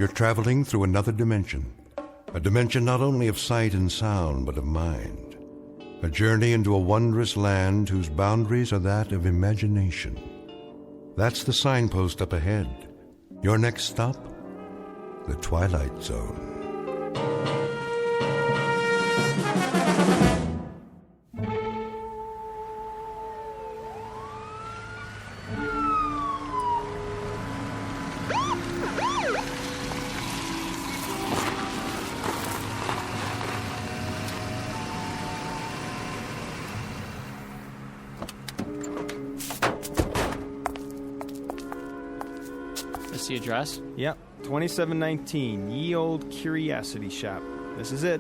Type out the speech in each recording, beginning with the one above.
You're traveling through another dimension. A dimension not only of sight and sound, but of mind. A journey into a wondrous land whose boundaries are that of imagination. That's the signpost up ahead. Your next stop? The Twilight Zone. That's the address? Yep, 2719, Ye Old Curiosity Shop. This is it.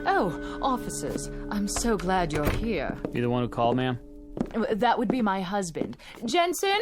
Oh, officers, I'm so glad you're here. You the one who called, ma'am? That would be my husband. Jensen,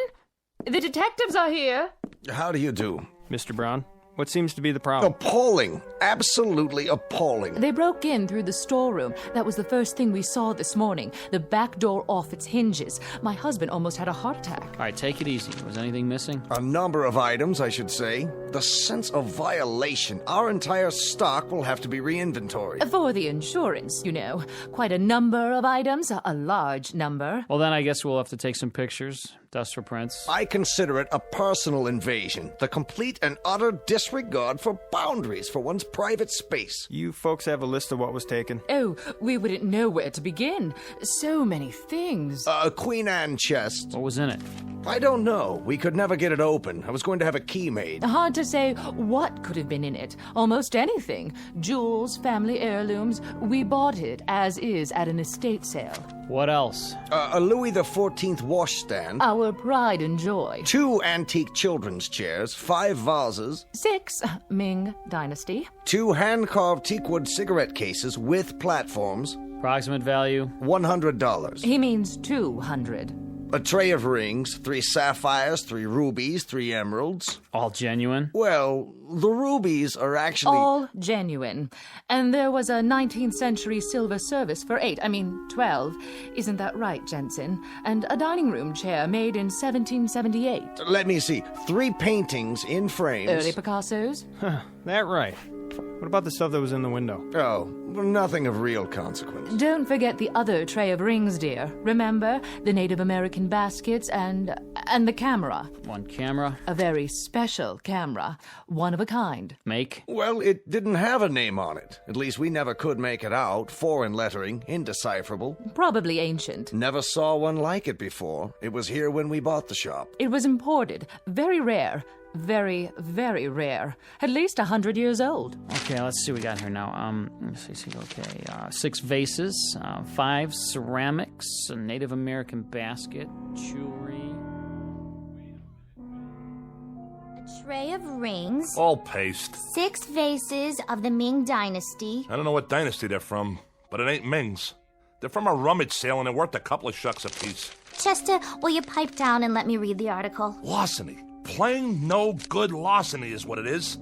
the detectives are here. How do you do? Mr. Brown, what seems to be the problem? Appalling. Absolutely appalling. They broke in through the storeroom. That was the first thing we saw this morning. The back door off its hinges. My husband almost had a heart attack. All right, take it easy. Was anything missing? A number of items, I should say. The sense of violation. Our entire stock will have to be re-inventoried. For the insurance, you know. Quite a number of items, a large number. Well, then I guess we'll have to take some pictures, dust for prints. I consider it a personal invasion. The complete and utter disregard for boundaries for one's private space. You folks have a list of what was taken? Oh, we wouldn't know where to begin. So many things. A Queen Anne chest. What was in it? I don't know. We could never get it open. I was going to have a key made. Hard to say what could have been in it. Almost anything. Jewels, family heirlooms. We bought it as is at an estate sale. What else? A Louis XIV washstand. Our pride and joy. 2 antique children's chairs. 5 vases. 6, Ming Dynasty. 2 hand-carved teakwood cigarette cases with platforms. Approximate value? $100. He means 200. A tray of rings, 3 sapphires, 3 rubies, 3 emeralds. All genuine? Well, the rubies are actually... All genuine. And there was a 19th century silver service for 12. Isn't that right, Jensen? And a dining room chair made in 1778. Let me see. 3 paintings in frames. Early Picassos? Huh, that right. What about the stuff that was in the window? Oh, nothing of real consequence. Don't forget the other tray of rings, dear. Remember? The Native American baskets and the camera. One camera? A very special camera. One of a kind. Make? Well, it didn't have a name on it. At least we never could make it out. Foreign lettering, indecipherable. Probably ancient. Never saw one like it before. It was here when we bought the shop. It was imported. Very rare. Very, very rare. At least 100 years old. Okay, let's see what we got here now. Let's see. Okay, 6 vases, 5 ceramics, a Native American basket, jewelry. A tray of rings. All paste. 6 vases of the Ming Dynasty. I don't know what dynasty they're from, but it ain't Ming's. They're from a rummage sale and they're worth a couple of shucks apiece. Chester, will you pipe down and let me read the article? Larceny. Plain no good larceny is what it is.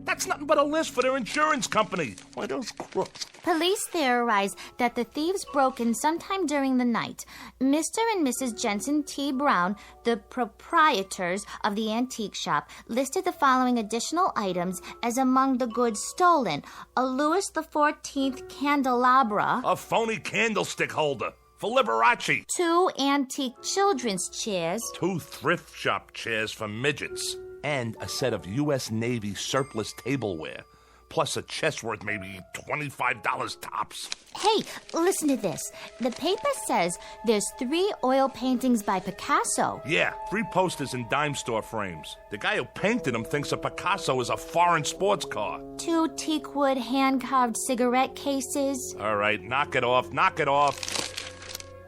That's nothing but a list for their insurance company. Why, those crooks. Police theorize that the thieves broke in sometime during the night. Mr. and Mrs. Jensen T. Brown, the proprietors of the antique shop, listed the following additional items as among the goods stolen. A Louis XIV candelabra. A phony candlestick holder. For Liberace. 2 antique children's chairs. 2 thrift shop chairs for midgets. And a set of U.S. Navy surplus tableware. Plus a chest worth maybe $25 tops. Hey, listen to this. The paper says there's 3 oil paintings by Picasso. Yeah, 3 posters in dime store frames. The guy who painted them thinks a Picasso is a foreign sports car. 2 teakwood hand-carved cigarette cases. All right, knock it off.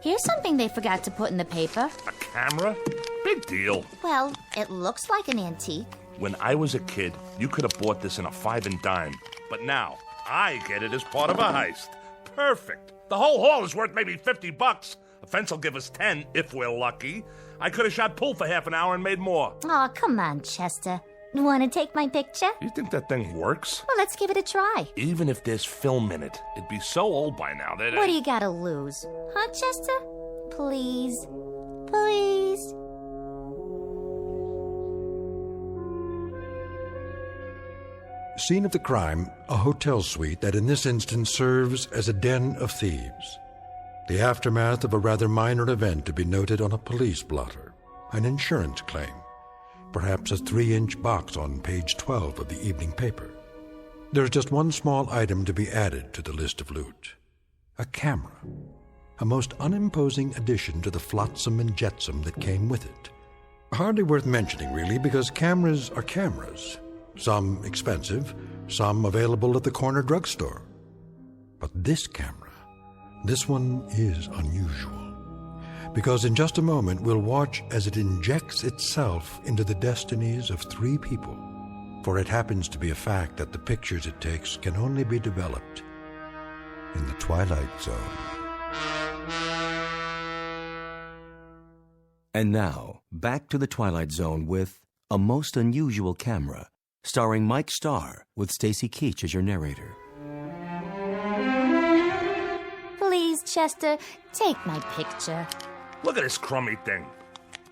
Here's something they forgot to put in the paper. A camera? Big deal. Well, it looks like an antique. When I was a kid, you could have bought this in a 5 and dime. But now, I get it as part of a heist. Perfect. The whole haul is worth maybe $50. A fence will give us 10 if we're lucky. I could have shot pool for half an hour and made more. Oh, come on, Chester. Want to take my picture? You think that thing works? Well, let's give it a try. Even if there's film in it, it'd be so old by now that... What do you got to lose? Huh, Chester? Please. Please. Scene of the crime, a hotel suite that in this instance serves as a den of thieves. The aftermath of a rather minor event to be noted on a police blotter, an insurance claim, perhaps a 3-inch box on page 12 of the evening paper. There's just one small item to be added to the list of loot. A camera. A most unimposing addition to the flotsam and jetsam that came with it. Hardly worth mentioning, really, because cameras are cameras. Some expensive, some available at the corner drugstore. But this camera, this one is unusual. Because in just a moment we'll watch as it injects itself into the destinies of 3 people. For it happens to be a fact that the pictures it takes can only be developed in the Twilight Zone. And now, back to the Twilight Zone with A Most Unusual Camera, starring Mike Starr with Stacy Keach as your narrator. Please, Chester, take my picture. Look at this crummy thing.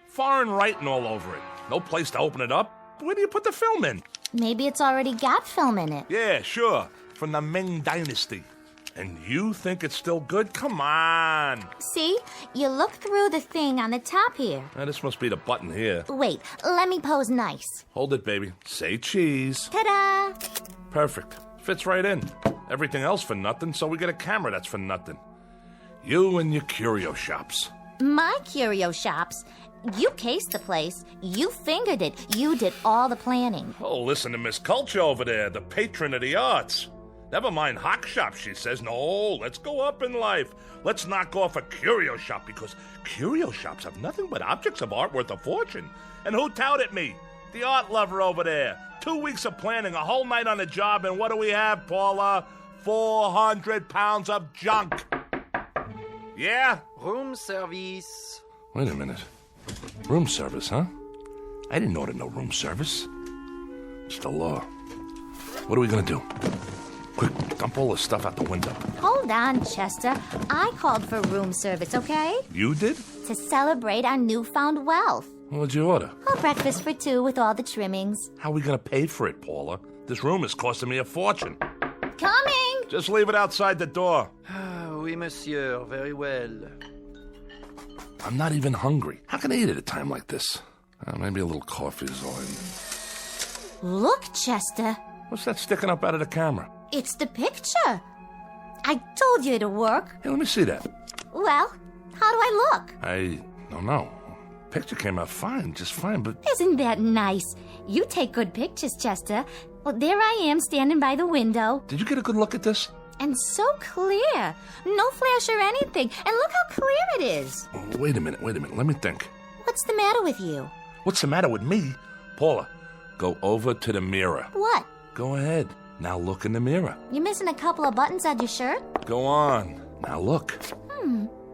Foreign writing all over it. No place to open it up. Where do you put the film in? Maybe it's already got film in it. Yeah, sure. From the Ming Dynasty. And you think it's still good? Come on. See? You look through the thing on the top here. Now, this must be the button here. Wait, let me pose nice. Hold it, baby. Say cheese. Ta-da! Perfect. Fits right in. Everything else for nothing, so we get a camera that's for nothing. You and your curio shops. My curio shops? You cased the place. You fingered it. You did all the planning. Oh, listen to Miss Culture over there, the patron of the arts. Never mind hock shops, she says. No, let's go up in life. Let's knock off a curio shop, because curio shops have nothing but objects of art worth a fortune. And who touted me? The art lover over there. 2 weeks of planning, a whole night on the job, and what do we have, Paula? 400 pounds of junk. Yeah? Room service. Wait a minute. Room service, huh? I didn't order no room service. It's the law. What are we gonna do? Quick, dump all the stuff out the window. Hold on, Chester. I called for room service, okay? You did? To celebrate our newfound wealth. What'd you order? A breakfast for 2 with all the trimmings. How are we gonna pay for it, Paula? This room is costing me a fortune. Coming! Just leave it outside the door. Oui, monsieur. Very well. I'm not even hungry. How can I eat at a time like this? Maybe a little coffee is all in. Look, Chester. What's that sticking up out of the camera? It's the picture. I told you it'd work. Hey, let me see that. Well, how do I look? I don't know. Picture came out fine, just fine, but... Isn't that nice? You take good pictures, Chester. Well, there I am standing by the window. Did you get a good look at this? And so clear. No flash or anything. And look how clear it is. Oh, wait a minute. Let me think. What's the matter with you? What's the matter with me? Paula, go over to the mirror. What? Go ahead. Now look in the mirror. You're missing a couple of buttons on your shirt? Go on. Now look.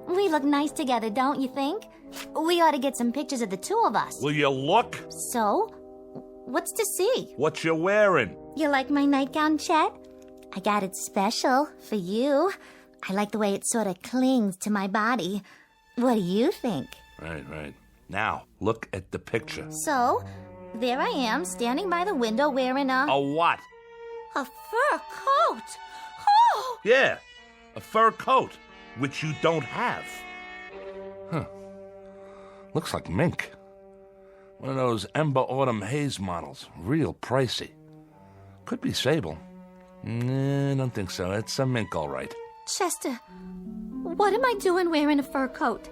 We look nice together, don't you think? We ought to get some pictures of the 2 of us. Will you look? So? What's to see? What you wearing? You like my nightgown, Chet? I got it special for you. I like the way it sort of clings to my body. What do you think? Right. Now, look at the picture. So, there I am, standing by the window wearing a what? fur coat. Oh! Yeah, a fur coat, which you don't have. Huh. Looks like mink. One of those Ember Autumn Haze models. Real pricey. Could be sable. Nah, I don't think so. It's a mink, all right. Chester, what am I doing wearing a fur coat?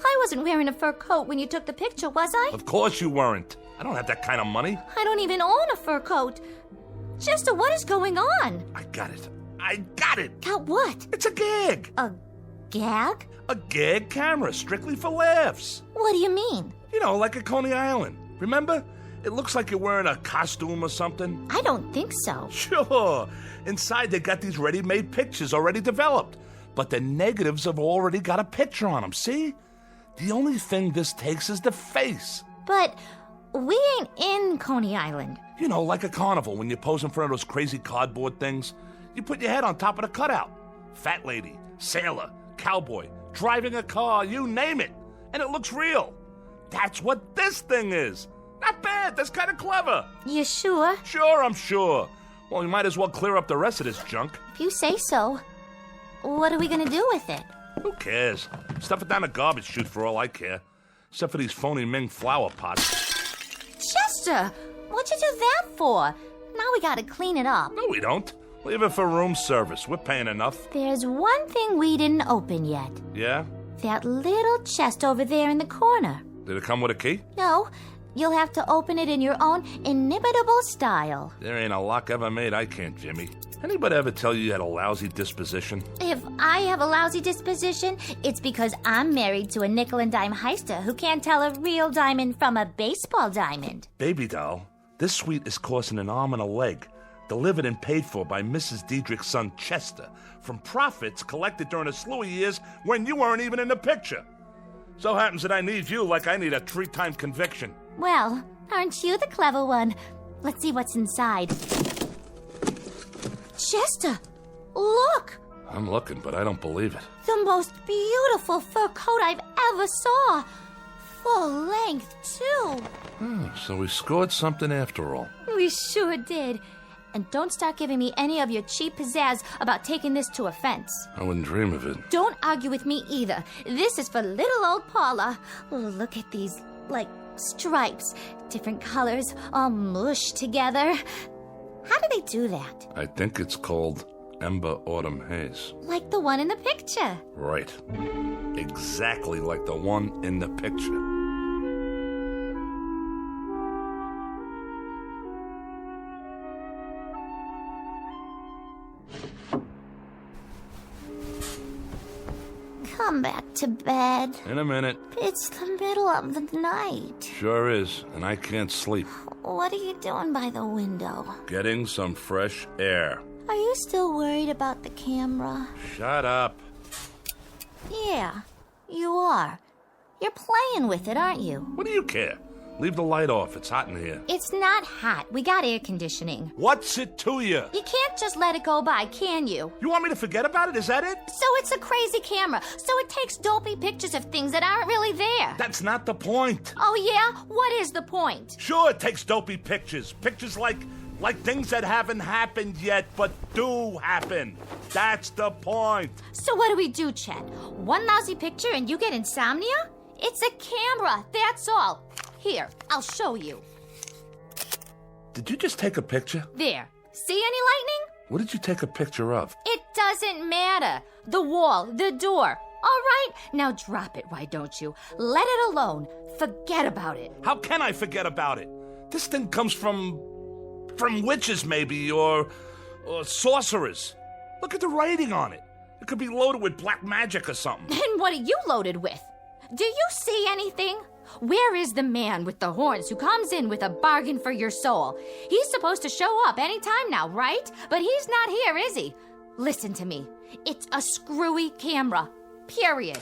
I wasn't wearing a fur coat when you took the picture, was I? Of course you weren't. I don't have that kind of money. I don't even own a fur coat. Chester, what is going on? I got it. I got it. Got what? It's a gag. A gag? A gag camera, strictly for laughs. What do you mean? You know, like at Coney Island. Remember? It looks like you're wearing a costume or something. I don't think so. Sure. Inside, they got these ready-made pictures already developed. But the negatives have already got a picture on them, see? The only thing this takes is the face. But we ain't in Coney Island. You know, like a carnival when you pose in front of those crazy cardboard things. You put your head on top of the cutout. Fat lady, sailor, cowboy, driving a car, you name it. And it looks real. That's what this thing is. Not bad. That's kind of clever. You sure? Sure, I'm sure. Well, you might as well clear up the rest of this junk. If you say so. What are we gonna do with it? Who cares? Stuff it down the garbage chute for all I care. Except for these phony Ming flower pots. Chester, what'd you do that for? Now we gotta clean it up. No, we don't. Leave it for room service. We're paying enough. There's one thing we didn't open yet. Yeah? That little chest over there in the corner. Did it come with a key? No, you'll have to open it in your own inimitable style. There ain't a lock ever made I can't, Jimmy. Anybody ever tell you had a lousy disposition? If I have a lousy disposition, it's because I'm married to a nickel and dime heister who can't tell a real diamond from a baseball diamond. Baby doll, this suite is costing an arm and a leg. Delivered and paid for by Mrs. Diedrich's son Chester from profits collected during a slew of years when you weren't even in the picture. So happens that I need you like I need a 3-time conviction. Well, aren't you the clever one? Let's see what's inside. Chester, look! I'm looking, but I don't believe it. The most beautiful fur coat I've ever saw. Full length, too. So we scored something after all. We sure did. And don't start giving me any of your cheap pizzazz about taking this to a fence. I wouldn't dream of it. Don't argue with me either. This is for little old Paula. Oh, look at these, stripes. Different colors, all mushed together. How do they do that? I think it's called Ember Autumn Haze. Like the one in the picture. Right. Exactly like the one in the picture. Come back to bed. In a minute. It's the middle of the night. Sure is, and I can't sleep. What are you doing by the window? Getting some fresh air. Are you still worried about the camera? Shut up. Yeah, you are. You're playing with it, aren't you? What do you care? Leave the light off. It's hot in here. It's not hot. We got air conditioning. What's it to you? You can't just let it go by, can you? You want me to forget about it? Is that it? So it's a crazy camera. So it takes dopey pictures of things that aren't really there. That's not the point. Oh, yeah? What is the point? Sure, it takes dopey pictures. Pictures like things that haven't happened yet, but do happen. That's the point. So what do we do, Chet? One lousy picture and you get insomnia? It's a camera, that's all. Here, I'll show you. Did you just take a picture? There. See any lightning? What did you take a picture of? It doesn't matter. The wall, the door. All right, now drop it, why don't you? Let it alone. Forget about it. How can I forget about it? This thing comes from witches, maybe, or sorcerers. Look at the writing on it. It could be loaded with black magic or something. And what are you loaded with? Do you see anything? Where is the man with the horns who comes in with a bargain for your soul? He's supposed to show up any time now, right? But he's not here, is he? Listen to me. It's a screwy camera. Period.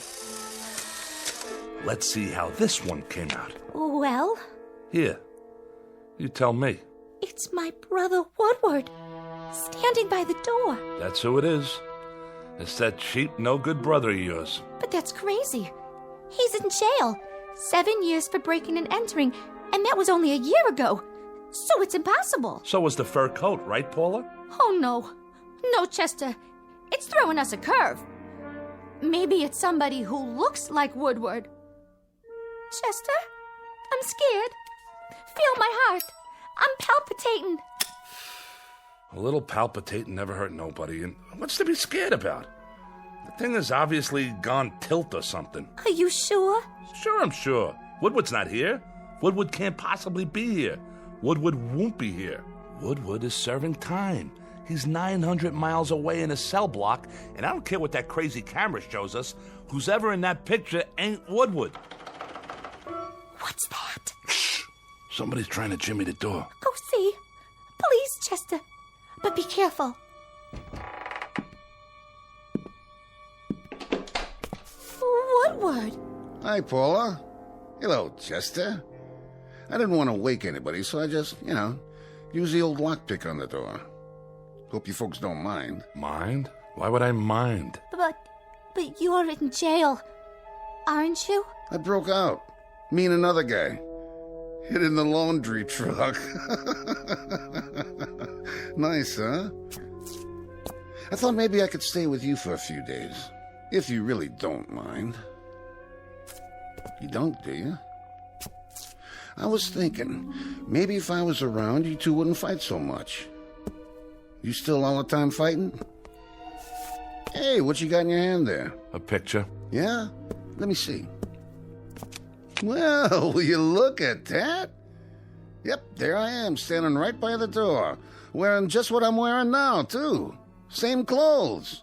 Let's see how this one came out. Well? Here. You tell me. It's my brother Woodward, standing by the door. That's who it is. It's that cheap, no-good brother of yours. But that's crazy. He's in jail. 7 years for breaking and entering, and that was only a year ago. So it's impossible. So was the fur coat, right, Paula? Oh, no. No, Chester. It's throwing us a curve. Maybe it's somebody who looks like Woodward. Chester, I'm scared. Feel my heart. I'm palpitating. A little palpitating never hurt nobody, and what's to be scared about? The thing has obviously gone tilt or something. Are you sure? Sure, I'm sure. Woodward's not here. Woodward can't possibly be here. Woodward won't be here. Woodward is serving time. He's 900 miles away in a cell block, and I don't care what that crazy camera shows us. Who's ever in that picture ain't Woodward. What's that? Shh! Somebody's trying to jimmy the door. Go see. Please, Chester. But be careful. Woodward. Hi, Paula. Hello, Chester. I didn't want to wake anybody, so I just, use the old lockpick on the door. Hope you folks don't mind. Mind? Why would I mind? But you're in jail, aren't you? I broke out. Me and another guy. hid in the laundry truck. Nice, huh? I thought maybe I could stay with you for a few days, if you really don't mind. You don't, do you? I was thinking, maybe if I was around, you two wouldn't fight so much. You still all the time fighting? Hey, what you got in your hand there? A picture. Yeah? Let me see. Well, will you look at that? Yep, there I am, standing right by the door, wearing just what I'm wearing now, too. Same clothes.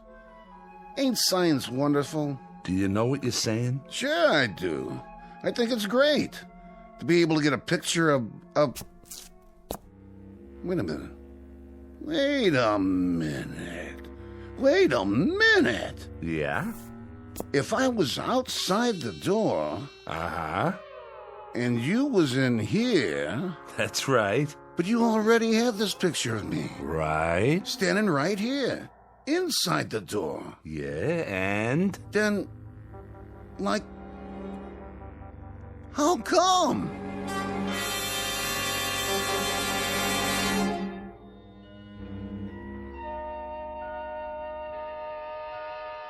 Ain't science wonderful? Do you know what you're saying? Sure I do. I think it's great to be able to get a picture of... Wait a minute. Wait a minute. Yeah? If I was outside the door... Uh-huh. And you was in here... That's right. But you already have this picture of me. Right. Standing right here. Inside the door. Yeah, and? Then... like... how come?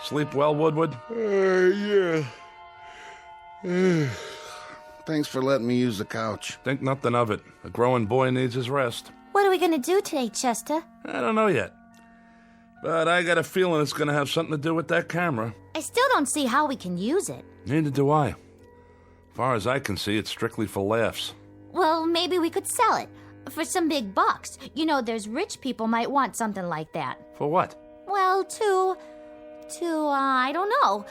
Sleep well, Woodward? Yeah. Thanks for letting me use the couch. Think nothing of it. A growing boy needs his rest. What are we going to do today, Chester? I don't know yet. But I got a feeling it's going to have something to do with that camera. I still don't see how we can use it. Neither do I. As far as I can see, it's strictly for laughs. Well, maybe we could sell it for some big bucks. You know, there's rich people might want something like that. For what? Well, I don't know.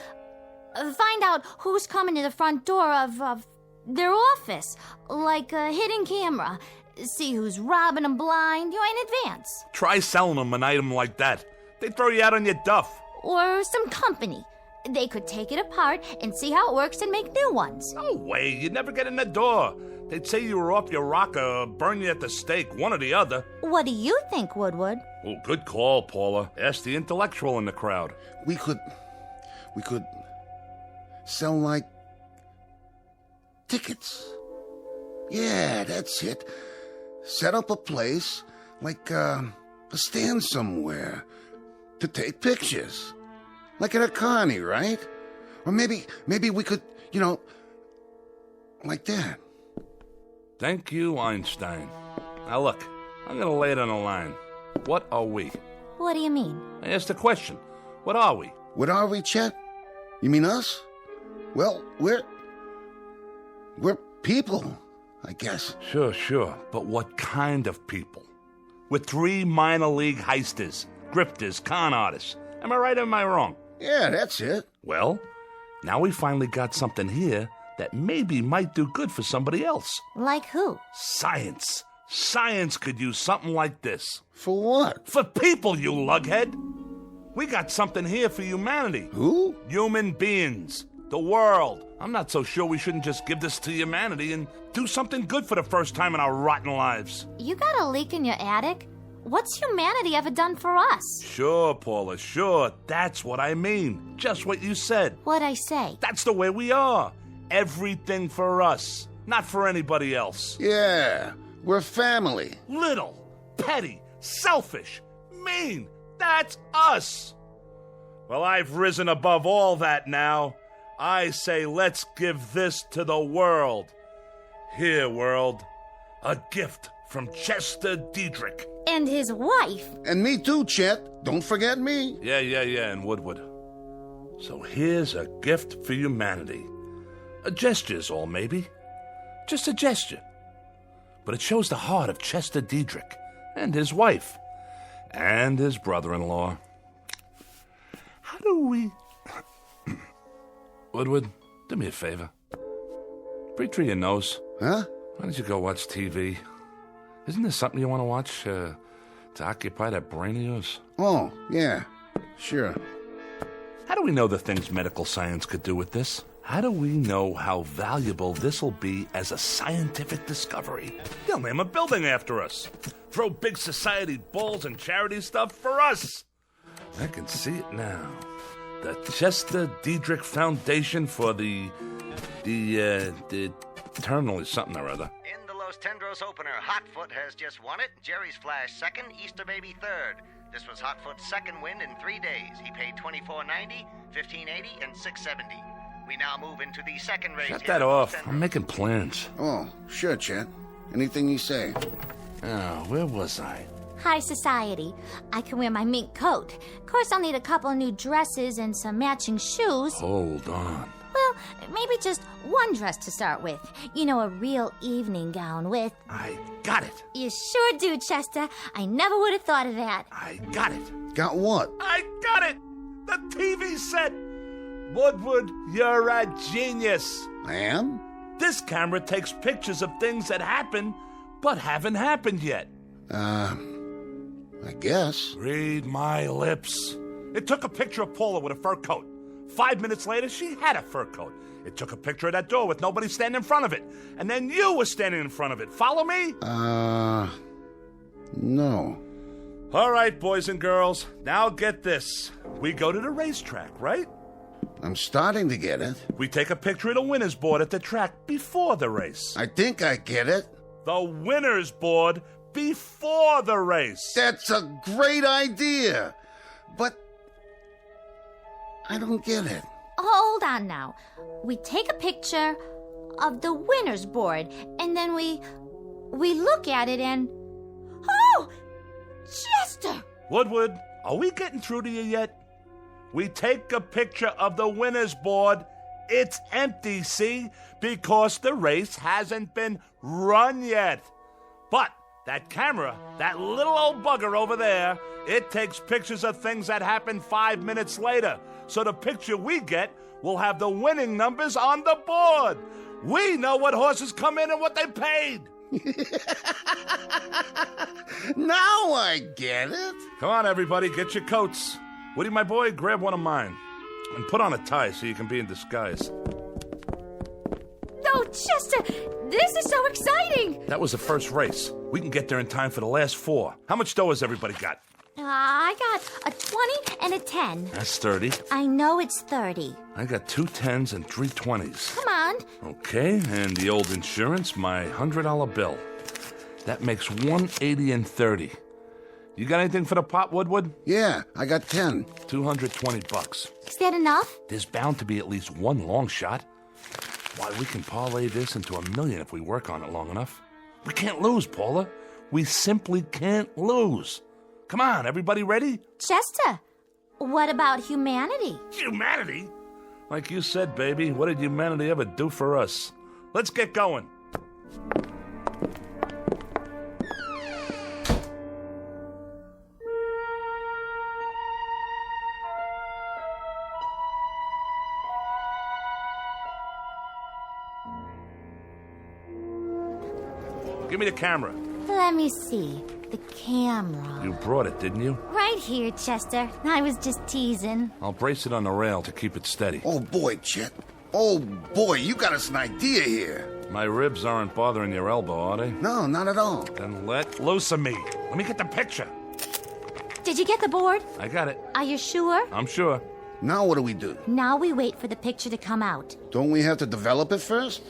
Find out who's coming to the front door of their office. Like a hidden camera. See who's robbing them blind, in advance. Try selling them an item like that. They throw you out on your duff. Or some company. They could take it apart and see how it works and make new ones. No way. You'd never get in the door. They'd say you were off your rocker or burn you at the stake, one or the other. What do you think, Woodward? Oh, good call, Paula. Ask the intellectual in the crowd. We could sell, like, tickets. Yeah, that's it. Set up a place, like a stand somewhere, to take pictures. Like at a carny, right? Or maybe we could, like that. Thank you, Einstein. Now look, I'm gonna lay it on the line. What are we? What do you mean? I asked a question. What are we? What are we, Chet? You mean us? Well, we're people, I guess. Sure. But what kind of people? We're 3 minor league heisters, grifters, con artists. Am I right or am I wrong? Yeah, that's it. Well, now we finally got something here that maybe might do good for somebody else. Like who? Science. Science could use something like this. For what? For people, you lughead. We got something here for humanity. Who? Human beings. The world. I'm not so sure we shouldn't just give this to humanity and do something good for the first time in our rotten lives. You got a leak in your attic? What's humanity ever done for us? Sure, Paula, sure. That's what I mean. Just what you said. What'd I say? That's the way we are. Everything for us, not for anybody else. Yeah, we're family. Little, petty, selfish, mean. That's us. Well, I've risen above all that now. I say let's give this to the world. Here, world, a gift from Chester Diedrich. And his wife. And me too, Chet. Don't forget me. Yeah, and Woodward. So here's a gift for humanity. A gesture's all, maybe. Just a gesture. But it shows the heart of Chester Diedrich and his wife and his brother-in-law. How do we... Woodward, do me a favor. Breathe through your nose. Huh? Why don't you go watch TV? Isn't there something you want to watch to occupy that brain of yours? Oh, yeah, sure. How do we know the things medical science could do with this? How do we know how valuable this'll be as a scientific discovery? They'll name a building after us. Throw big society balls and charity stuff for us. I can see it now. The Chester Diedrich Foundation for the eternally something or other. In the Los Tendros opener. Hotfoot has just won it. Jerry's Flash second. Easter Baby third. This was Hotfoot's second win in 3 days. He paid $24.90, $15.80, and $6.70. We now move into the second race. Shut that off. I'm making plans. Oh, sure, Chet. Anything you say. Oh, where was I? High society. I can wear my mink coat. Of course, I'll need a couple of new dresses and some matching shoes. Hold on. Well, maybe just one dress to start with. You know, a real evening gown with... I got it. You sure do, Chester. I never would have thought of that. I got it. Got what? I got it. The TV set. Woodward, you're a genius. I am? This camera takes pictures of things that happen, but haven't happened yet. I guess. Read my lips. It took a picture of Paula with a fur coat. 5 minutes later, she had a fur coat. It took a picture of that door with nobody standing in front of it. And then you were standing in front of it. Follow me? No. All right, boys and girls. Now get this. We go to the racetrack, right? I'm starting to get it. We take a picture of the winner's board at the track before the race. I think I get it. The winner's board before the race. That's a great idea. But I don't get it. Hold on now. We take a picture of the winner's board, and then we look at it and... Oh! Chester! Woodward, are we getting through to you yet? We take a picture of the winner's board. It's empty, see? Because the race hasn't been run yet. But that camera, that little old bugger over there, it takes pictures of things that happen 5 minutes later. So the picture we get will have the winning numbers on the board. We know what horses come in and what they paid. Now I get it. Come on, everybody, get your coats. Woody, my boy, grab one of mine. And put on a tie so you can be in disguise. No, Chester, this is so exciting. That was the first race. We can get there in time for the last 4. How much dough has everybody got? I got a 20 and a 10. That's 30. I know it's 30. I got 2 10s and 3 20s. Come on. Okay, and the old insurance, my $100 bill. That makes 180 and 30. You got anything for the pot, Woodward? Yeah, I got 10. $220. Is that enough? There's bound to be at least one long shot. Why, we can parlay this into $1 million if we work on it long enough. We can't lose, Paula. We simply can't lose. Come on, everybody ready? Chester, what about humanity? Humanity? Like you said, baby, what did humanity ever do for us? Let's get going. Give me the camera. Let me see. The camera. You brought it, didn't you? Right here, Chester. I was just teasing. I'll brace it on the rail to keep it steady. Oh, boy, Chet. Oh, boy, you got us an idea here. My ribs aren't bothering your elbow, are they? No, not at all. Then let loose of me. Let me get the picture. Did you get the board? I got it. Are you sure? I'm sure. Now what do we do? Now we wait for the picture to come out. Don't we have to develop it first?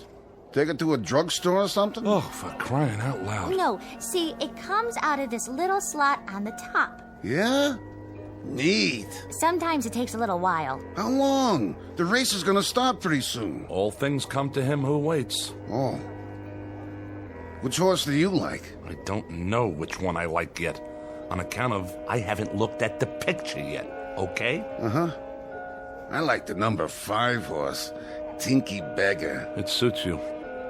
Take it to a drugstore or something? Oh, for crying out loud. No, see, it comes out of this little slot on the top. Yeah? Neat. Sometimes it takes a little while. How long? The race is gonna start pretty soon. All things come to him who waits. Oh. Which horse do you like? I don't know which one I like yet. On account of I haven't looked at the picture yet, okay? Uh-huh. I like the number 5 horse, Tinky Beggar. It suits you.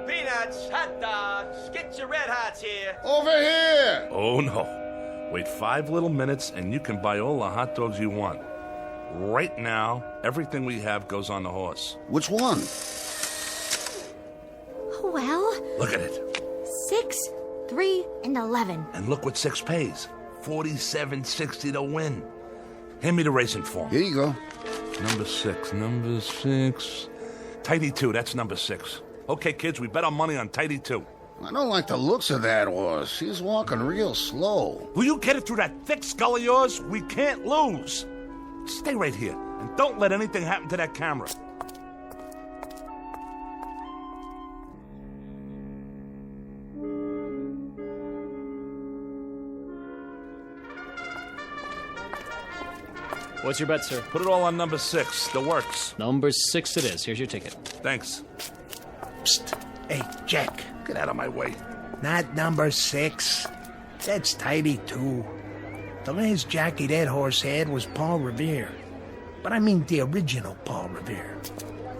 Peanuts, hot dogs, get your red hots here. Over here! Oh, no. Wait 5 little minutes and you can buy all the hot dogs you want. Right now, everything we have goes on the horse. Which one? Well... Look at it. 6, 3, and 11. And look what 6 pays. $47.60 to win. Hand me the racing form. Here you go. Number 6. Tidy 2, that's number 6. Okay, kids, we bet our money on Tidy 2. I don't like the looks of that horse. He's walking real slow. Will you get it through that thick skull of yours? We can't lose. Stay right here, and don't let anything happen to that camera. What's your bet, sir? Put it all on number 6. The works. Number 6 it is. Here's your ticket. Thanks. Psst. Hey, Jack. Get out of my way. Not number 6. That's tidy, too. The last jockey that horse had was Paul Revere. But I mean the original Paul Revere.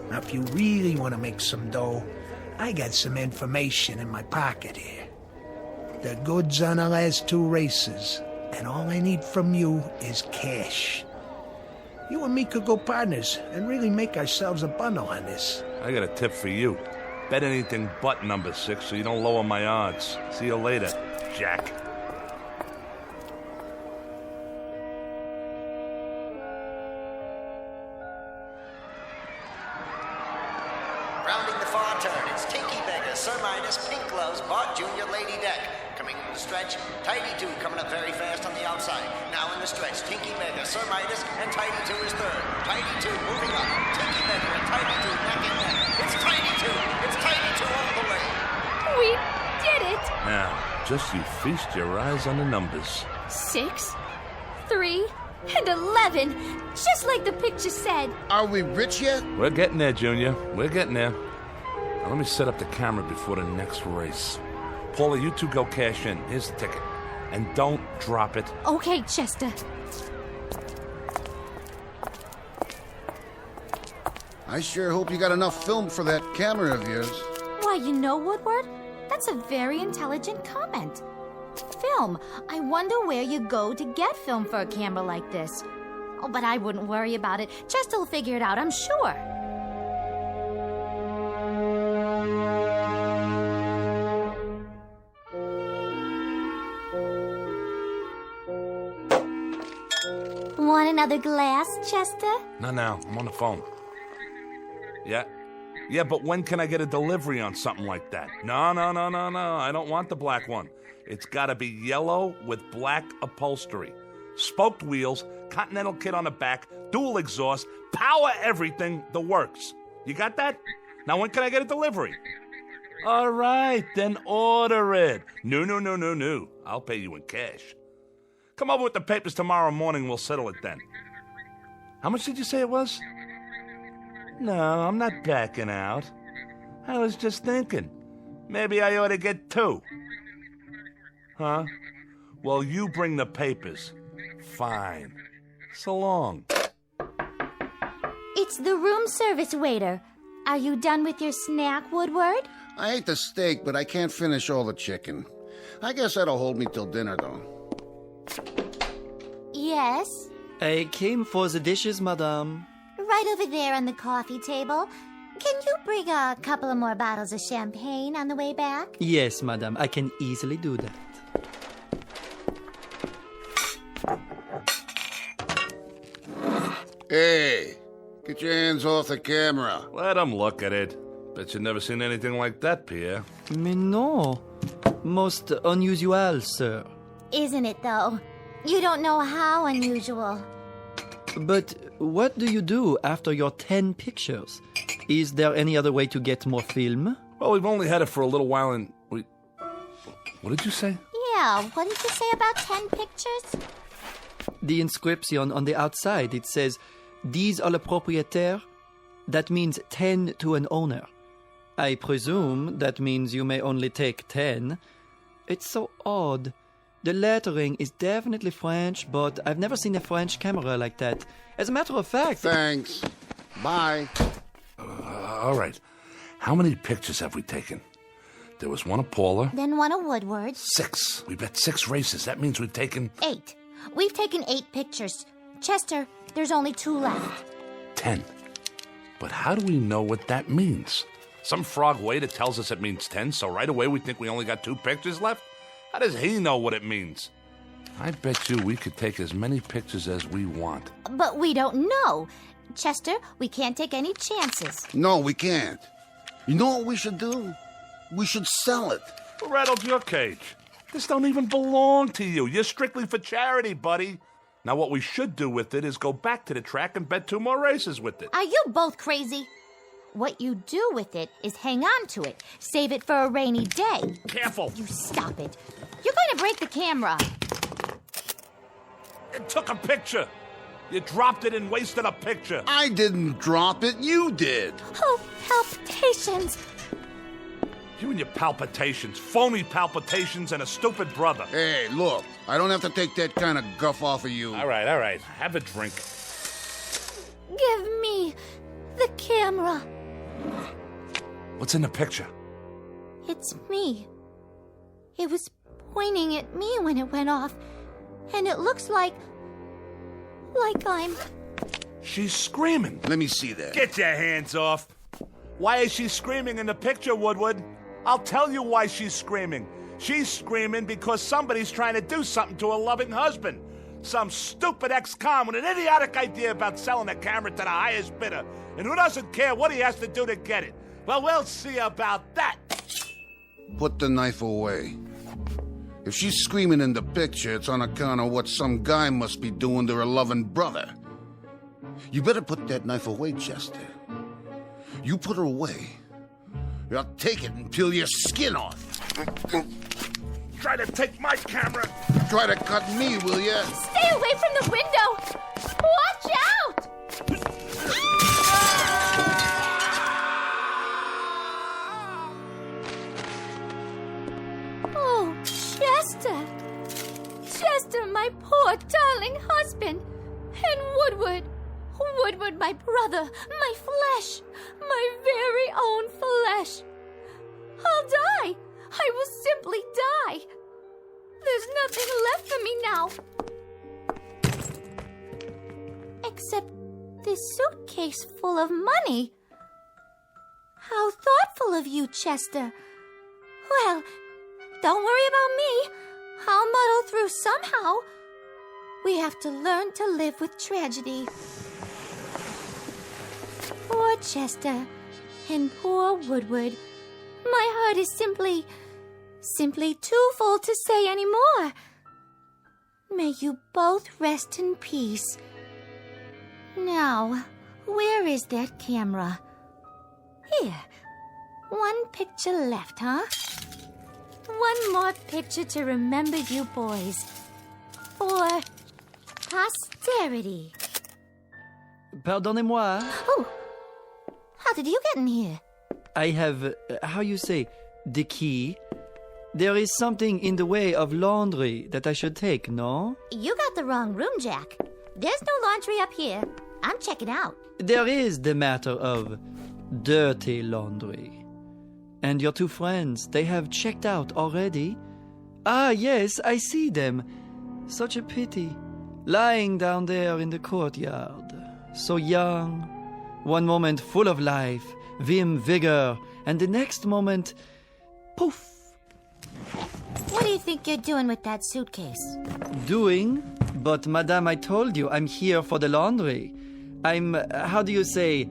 Now, if you really want to make some dough, I got some information in my pocket here. The goods on the last 2 races, and all I need from you is cash. You and me could go partners and really make ourselves a bundle on this. I got a tip for you. Bet anything but number 6 so you don't lower my odds. See you later, Jack. Rounding the far turn, it's Tinky Beggar, Sir Midas, Pink Gloves, Bart Jr., Lady Deck. Coming in the stretch, Tidy 2 coming up very fast on the outside. Now in the stretch, Tinky Beggar, Sir Midas, and Tidy 2 is third. Tidy 2 moving up. Tinky Beggar and Tidy 2 neck and neck. It's Tidy 2. It's Tidy 2 all the way. We did it! Now, just you feast your eyes on the numbers. 6, 3, and 11. Just like the picture said. Are we rich yet? We're getting there, Junior. We're getting there. Now, let me set up the camera before the next race. Paula, you 2 go cash in. Here's the ticket. And don't drop it. Okay, Chester. I sure hope you got enough film for that camera of yours. Why, you know, Woodward, that's a very intelligent comment. Film. I wonder where you go to get film for a camera like this. Oh, but I wouldn't worry about it. Chester will figure it out, I'm sure. Want another glass, Chester? No, I'm on the phone. Yeah, but when can I get a delivery on something like that? No, I don't want the black one. It's gotta be yellow with black upholstery. Spoked wheels, Continental kit on the back, dual exhaust, power everything, the works. You got that? Now when can I get a delivery? All right, then order it. No. I'll pay you in cash. Come over with the papers tomorrow morning, we'll settle it then. How much did you say it was? No, I'm not backing out. I was just thinking. Maybe I ought to get 2. Huh? Well, you bring the papers. Fine. So long. It's the room service waiter. Are you done with your snack, Woodward? I ate the steak, but I can't finish all the chicken. I guess that'll hold me till dinner, though. Yes? I came for the dishes, madame. Right over there on the coffee table. Can you bring a couple of more bottles of champagne on the way back? Yes, madame, I can easily do that. Hey, get your hands off the camera. Let him look at it. Bet you've never seen anything like that, Pierre. Mais non. Most unusual, sir. Isn't it, though? You don't know how unusual. But what do you do after your 10 pictures? Is there any other way to get more film? Well, we've only had it for a little while and What did you say? Yeah, what did you say about 10 pictures? The inscription on the outside, it says, 10 à le propriétaire. That means 10 to an owner. I presume that means you may only take 10. It's so odd. The lettering is definitely French, but I've never seen a French camera like that. As a matter of fact... Thanks. Bye. All right. How many pictures have we taken? There was one of Paula. Then one of Woodward. 6. We bet 6 races. That means we've taken... 8. We've taken 8 pictures. Chester, there's only 2 left. 10. But how do we know what that means? Some frog waiter tells us it means 10, so right away we think we only got 2 pictures left? How does he know what it means? I bet you we could take as many pictures as we want. But we don't know. Chester, we can't take any chances. No, we can't. You know what we should do? We should sell it. Who rattled your cage? This don't even belong to you. You're strictly for charity, buddy. Now what we should do with it is go back to the track and bet 2 more races with it. Are you both crazy? What you do with it is hang on to it. Save it for a rainy day. Careful. You stop it. You're going to break the camera. It took a picture. You dropped it and wasted a picture. I didn't drop it. You did. Oh, palpitations. You and your palpitations. Phony palpitations and a stupid brother. Hey, look. I don't have to take that kind of guff off of you. All right. Have a drink. Give me the camera. What's in the picture? It's me. It was pointing at me when it went off, and it looks like I'm... She's screaming. Let me see that. Get your hands off. Why is she screaming in the picture, Woodward? I'll tell you why she's screaming. She's screaming because somebody's trying to do something to her loving husband. Some stupid ex-con with an idiotic idea about selling a camera to the highest bidder. And who doesn't care what he has to do to get it? Well, we'll see about that. Put the knife away. If she's screaming in the picture, it's on account of what some guy must be doing to her loving brother. You better put that knife away, Chester. You put her away, or I'll take it and peel your skin off. Try to take my camera. Try to cut me, will ya? Stay away from the window! Watch out! Oh, Chester! Chester, my poor darling husband! And Woodward! Woodward, my brother, my flesh! My very own flesh! I'll die! I will simply die! There's nothing left for me now. Except this suitcase full of money. How thoughtful of you, Chester. Well, don't worry about me. I'll muddle through somehow. We have to learn to live with tragedy. Poor Chester and poor Woodward. My heart is simply too full to say any more. May you both rest in peace. Now, where is that camera? Here. One picture left, huh? One more picture to remember you boys. For posterity. Pardonnez-moi. Oh, how did you get in here? I have, how you say, the key. There is something in the way of laundry that I should take, no? You got the wrong room, Jack. There's no laundry up here. I'm checking out. There is the matter of dirty laundry. And your two friends, they have checked out already? Ah, yes, I see them. Such a pity. Lying down there in the courtyard. So young. One moment full of life, vim, vigor, and the next moment, poof. What do you think you're doing with that suitcase? Doing? But, madame, I told you, I'm here for the laundry. I'm, how do you say,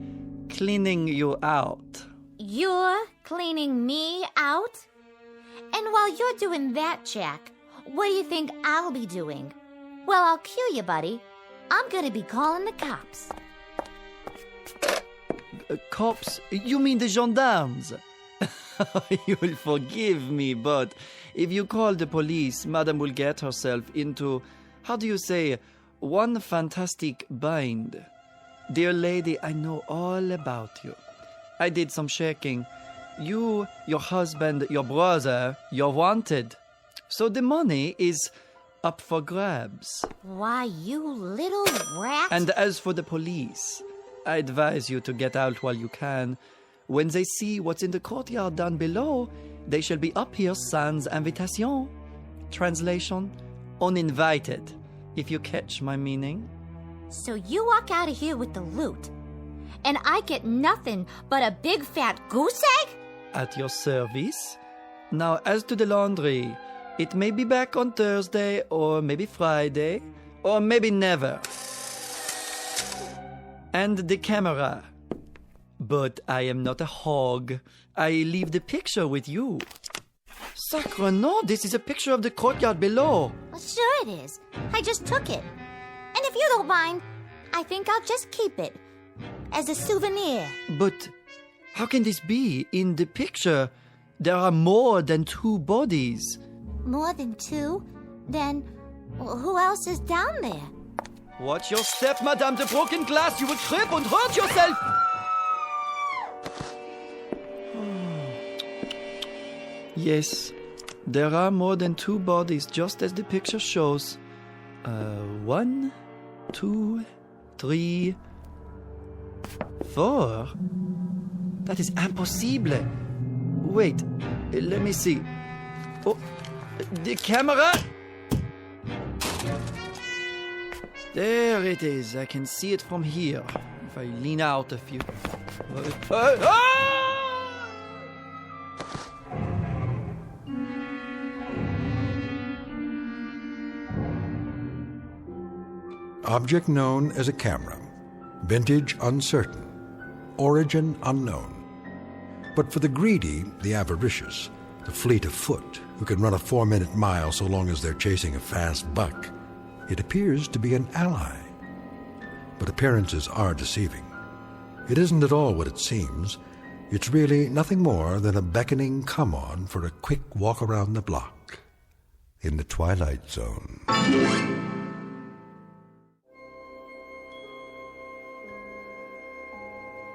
cleaning you out. You're cleaning me out? And while you're doing that, Jack, what do you think I'll be doing? Well, I'll cue you, buddy. I'm gonna be calling the cops. Cops? You mean the gendarmes? You'll forgive me, but if you call the police, Madame will get herself into, how do you say, one fantastic bind. Dear lady, I know all about you. I did some checking. You, your husband, your brother, you're wanted. So the money is up for grabs. Why, you little rat. And as for the police, I advise you to get out while you can. When they see what's in the courtyard down below, they shall be up here sans invitation. Translation, uninvited, if you catch my meaning. So you walk out of here with the loot, and I get nothing but a big fat goose egg? At your service. Now, as to the laundry, it may be back on Thursday, or maybe Friday, or maybe never. And the camera. But I am not a hog. I leave the picture with you. Sacre no, this is a picture of the courtyard below. Well, sure it is. I just took it. And if you don't mind, I think I'll just keep it. As a souvenir. But how can this be? In the picture, there are more than 2 bodies. More than 2? Then who else is down there? Watch your step, Madame. The broken glass. You will trip and hurt yourself. Yes, there are more than 2 bodies, just as the picture shows. 1, 2, 3, 4. That is impossible. Wait, let me see. Oh, the camera! There it is. I can see it from here. If I lean out a few. Object known as a camera. Vintage uncertain. Origin unknown. But for the greedy, the avaricious, the fleet of foot, who can run a 4-minute mile so long as they're chasing a fast buck, it appears to be an ally. But appearances are deceiving. It isn't at all what it seems. It's really nothing more than a beckoning come-on for a quick walk around the block in the Twilight Zone.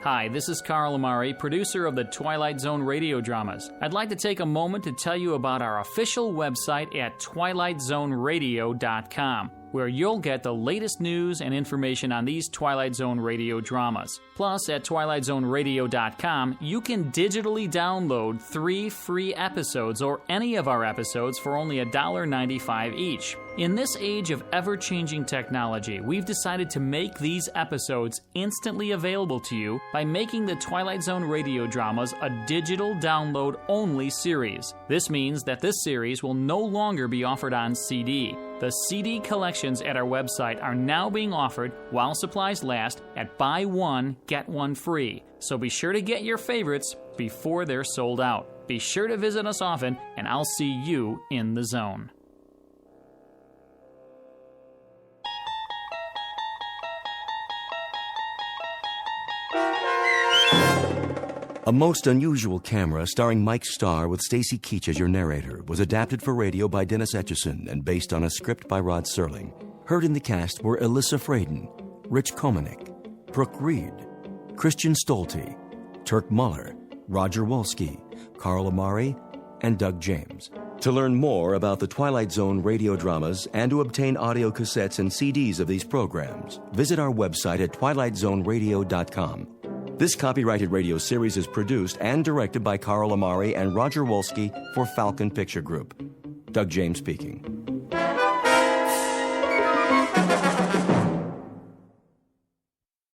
Hi, this is Carl Amari, producer of the Twilight Zone radio dramas. I'd like to take a moment to tell you about our official website at twilightzoneradio.com, where you'll get the latest news and information on these Twilight Zone radio dramas. Plus, at twilightzoneradio.com, you can digitally download 3 free episodes or any of our episodes for only $1.95 each. In this age of ever-changing technology, we've decided to make these episodes instantly available to you by making the Twilight Zone radio dramas a digital download-only series. This means that this series will no longer be offered on CD. The CD collections at our website are now being offered while supplies last at buy one, get one free. So be sure to get your favorites before they're sold out. Be sure to visit us often, and I'll see you in the zone. A Most Unusual Camera, starring Mike Starr with Stacy Keach as your narrator, was adapted for radio by Dennis Etchison and based on a script by Rod Serling. Heard in the cast were Alyssa Fraden, Rich Komanek, Brooke Reed, Christian Stolte, Turk Muller, Roger Wolski, Carl Amari, and Doug James. To learn more about the Twilight Zone radio dramas and to obtain audio cassettes and CDs of these programs, visit our website at twilightzoneradio.com. This copyrighted radio series is produced and directed by Carl Amari and Roger Wolski for Falcon Picture Group. Doug James speaking.